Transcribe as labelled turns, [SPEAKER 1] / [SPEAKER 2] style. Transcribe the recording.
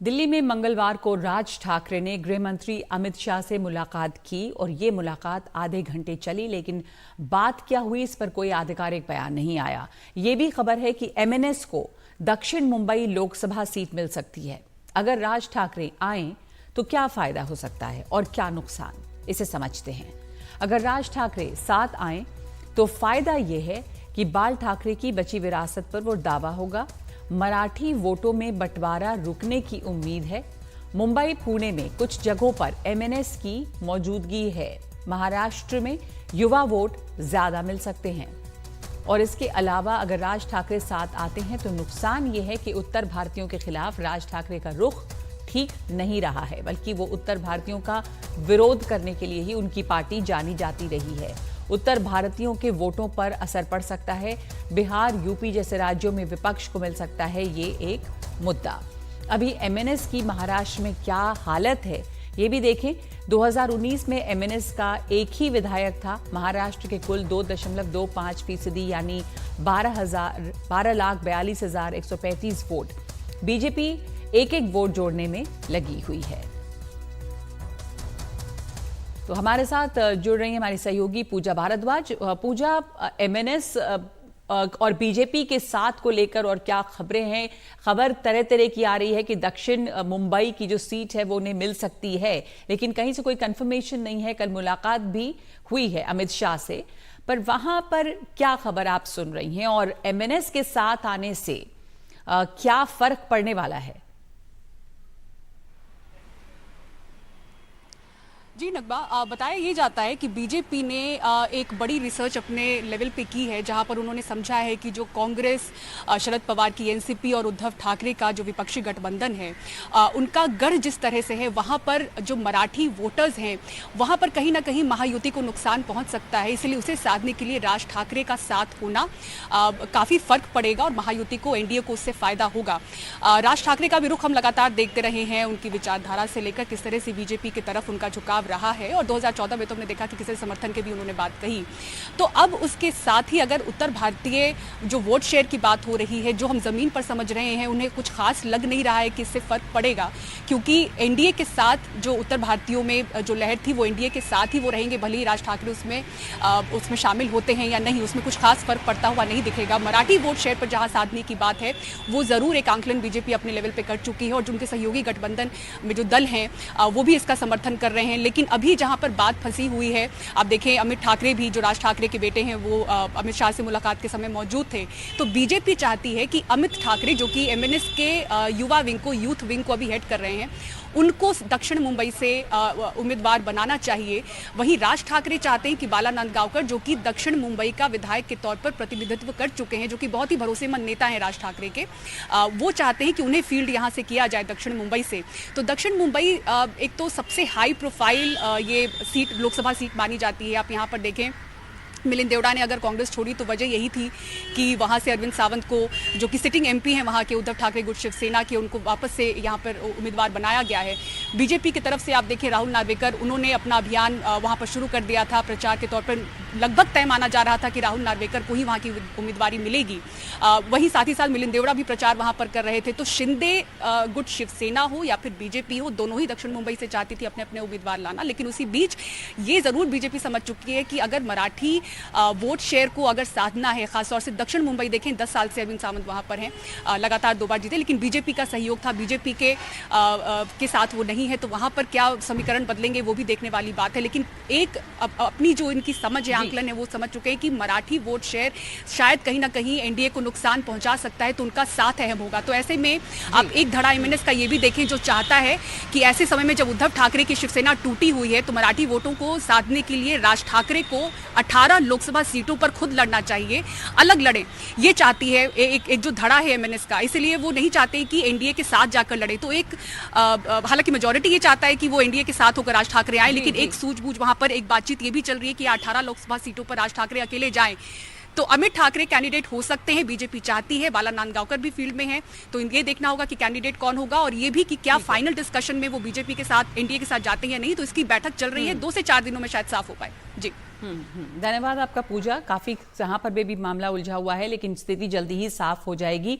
[SPEAKER 1] दिल्ली में मंगलवार को राज ठाकरे ने गृह मंत्री अमित शाह से मुलाकात की और ये मुलाकात आधे घंटे चली, लेकिन बात क्या हुई इस पर कोई आधिकारिक बयान नहीं आया। ये भी खबर है कि एमएनएस को दक्षिण मुंबई लोकसभा सीट मिल सकती है। अगर राज ठाकरे आए तो क्या फायदा हो सकता है और क्या नुकसान, इसे समझते हैं। अगर राज ठाकरे साथ आए तो फायदा यह है कि बाल ठाकरे की बची विरासत पर वो दावा होगा। मराठी वोटों में बंटवारा रुकने की उम्मीद है। मुंबई पुणे में कुछ जगहों पर एमएनएस की मौजूदगी है। महाराष्ट्र में युवा वोट ज्यादा मिल सकते हैं। और इसके अलावा अगर राज ठाकरे साथ आते हैं तो नुकसान ये है कि उत्तर भारतीयों के खिलाफ राज ठाकरे का रुख ठीक नहीं रहा है, बल्कि वो उत्तर भारतीयों का विरोध करने के लिए ही उनकी पार्टी जानी जाती रही है। उत्तर भारतीयों के वोटों पर असर पड़ सकता है। बिहार, यूपी जैसे राज्यों में विपक्ष को मिल सकता है ये एक मुद्दा। अभी एमएनएस की महाराष्ट्र में क्या हालत है ये भी देखें। 2019 में एमएनएस का एक ही विधायक था। महाराष्ट्र के कुल 2.25% यानी 12,42,135 वोट। बीजेपी एक एक वोट जोड़ने में लगी हुई है। तो हमारे साथ जुड़ रही है हमारी सहयोगी पूजा भारद्वाज। पूजा, एमएनएस और बीजेपी के साथ को लेकर और क्या खबरें हैं? खबर तरह तरह की आ रही है कि दक्षिण मुंबई की जो सीट है वो उन्हें मिल सकती है, लेकिन कहीं से कोई कंफर्मेशन नहीं है। कल मुलाकात भी हुई है अमित शाह से, पर वहां पर क्या खबर आप सुन रही हैं और एमएनएस के साथ आने से क्या फर्क पड़ने वाला है?
[SPEAKER 2] जी नकबा, बताया ये जाता है कि बीजेपी ने एक बड़ी रिसर्च अपने लेवल पे की है, जहां पर उन्होंने समझा है कि जो कांग्रेस, शरद पवार की एनसीपी और उद्धव ठाकरे का जो विपक्षी गठबंधन है, उनका गढ़ जिस तरह से है, वहां पर जो मराठी वोटर्स हैं वहां पर कहीं ना कहीं महायुति को नुकसान पहुंच सकता है। इसलिए उसे साधने के लिए राज ठाकरे का साथ होना काफी फर्क पड़ेगा और महायुति को, एनडीए को उससे फायदा होगा। राज ठाकरे का भी रुख हम लगातार देखते रहे हैं, उनकी विचारधारा से लेकर किस तरह से बीजेपी की तरफ उनका झुकाव रहा है, और 2014 में तो हमने देखा कि किसी समर्थन की भी उन्होंने बात कही। तो अब उसके साथ ही अगर उत्तर भारतीय जो वोट शेयर की बात हो रही है, जो हम जमीन पर समझ रहे हैं, उन्हें कुछ खास लग नहीं रहा है कि इससे फर्क पड़ेगा, क्योंकि एनडीए के साथ जो उत्तर भारतीयों में जो लहर थी वो एनडीए के साथ ही वो रहेंगे। भले ही राज ठाकरे उसमें शामिल होते हैं या नहीं, उसमें कुछ खास फर्क पड़ता हुआ नहीं दिखेगा। मराठी वोट शेयर पर जहां साधने की बात है वो जरूर एक आंकलन बीजेपी अपने लेवल पे कर चुकी है, और जो उनके सहयोगी गठबंधन में जो दल हैं वो भी इसका समर्थन कर रहे हैं। लेकिन अभी जहां पर बात फंसी हुई है, आप देखें अमित ठाकरे भी, जो राज ठाकरे के बेटे हैं, वो अमित शाह से मुलाकात के समय मौजूद थे। तो बीजेपी चाहती है कि अमित ठाकरे, जो कि एमएनएस के युवा विंग को, यूथ विंग को अभी हेड कर रहे हैं, उनको दक्षिण मुंबई से उम्मीदवार बनाना चाहिए। वहीं राज ठाकरे चाहते हैं कि बाला नांदगांवकर, जो कि दक्षिण मुंबई का विधायक के तौर पर प्रतिनिधित्व कर चुके हैं, जो कि बहुत ही भरोसेमंद नेता हैं राज ठाकरे के, वो चाहते हैं कि उन्हें फील्ड यहां से किया जाए दक्षिण मुंबई से। तो दक्षिण मुंबई एक तो सबसे हाई प्रोफाइल ये सीट, लोकसभा सीट मानी जाती है। आप यहाँ पर देखें, मिलिंद देवड़ा ने अगर कांग्रेस छोड़ी तो वजह यही थी कि वहां से अरविंद सावंत को, जो कि सिटिंग एमपी हैं वहां के, उद्धव ठाकरे गुट शिवसेना के, उनको वापस से यहां पर उम्मीदवार बनाया गया है। बीजेपी की तरफ से आप देखें राहुल नार्वेकर, उन्होंने अपना अभियान वहां पर शुरू कर दिया था प्रचार के तौर पर। लगभग तय माना जा रहा था कि राहुल नार्वेकर को ही वहां की उम्मीदवारी मिलेगी। वहीं साथ ही साथ मिलिंद देवड़ा भी प्रचार वहां पर कर रहे थे। तो शिंदे गुट शिवसेना हो या फिर बीजेपी हो, दोनों ही दक्षिण मुंबई से चाहती थी अपने अपने उम्मीदवार लाना। लेकिन उसी बीच ये जरूर बीजेपी समझ चुकी है कि अगर मराठी वोट शेयर को अगर साधना है, खासतौर से दक्षिण मुंबई, देखें 10 साल से अरविंद सावंत वहां पर हैं, लगातार 2 बार जीते, लेकिन बीजेपी का सहयोग था, बीजेपी के साथ वो नहीं है। तो वहां पर क्या समीकरण बदलेंगे वो भी देखने वाली बात है। लेकिन एक अपनी जो इनकी समझ है, आंकलन है, वो समझ चुके हैं कि मराठी वोट शेयर शायद कहीं ना कहीं एनडीए को नुकसान पहुंचा सकता है, तो उनका साथ अहम होगा। तो ऐसे में आप एक धड़ा एमएनएस का ये भी देखें, जो चाहता है कि ऐसे समय में जब उद्धव ठाकरे की शिवसेना टूटी हुई है, तो मराठी वोटों को साधने के लिए राज ठाकरे को 18 लोकसभा सीटों पर खुद लड़ना चाहिए, अलग लड़े, ये चाहती है एक जो धड़ा है एमएनएस का। इसलिए वो नहीं चाहते कि एनडीए के साथ जाकर लड़े। तो एक हालांकि मेजॉरिटी ये चाहता है कि वो एनडीए के साथ होकर राज ठाकरे आए, लेकिन एक सूझबूझ वहां पर एक बातचीत ये भी चल रही है कि 18 लोकसभा सीटों पर राज ठाकरे अकेले जाएं तो अमित ठाकरे कैंडिडेट हो सकते हैं। बीजेपी चाहती है, बाला नांदगांवकर भी फील्ड में है, तो ये देखना होगा कि कैंडिडेट कौन होगा, और ये भी कि क्या फाइनल डिस्कशन में वो बीजेपी के साथ, एनडीए के साथ जाते हैं या नहीं। तो इसकी बैठक चल रही है, 2 से 4 दिनों में शायद साफ हो पाए। जी
[SPEAKER 1] धन्यवाद आपका पूजा। काफी जहां पर भी मामला उलझा हुआ है, लेकिन स्थिति जल्दी ही साफ हो जाएगी।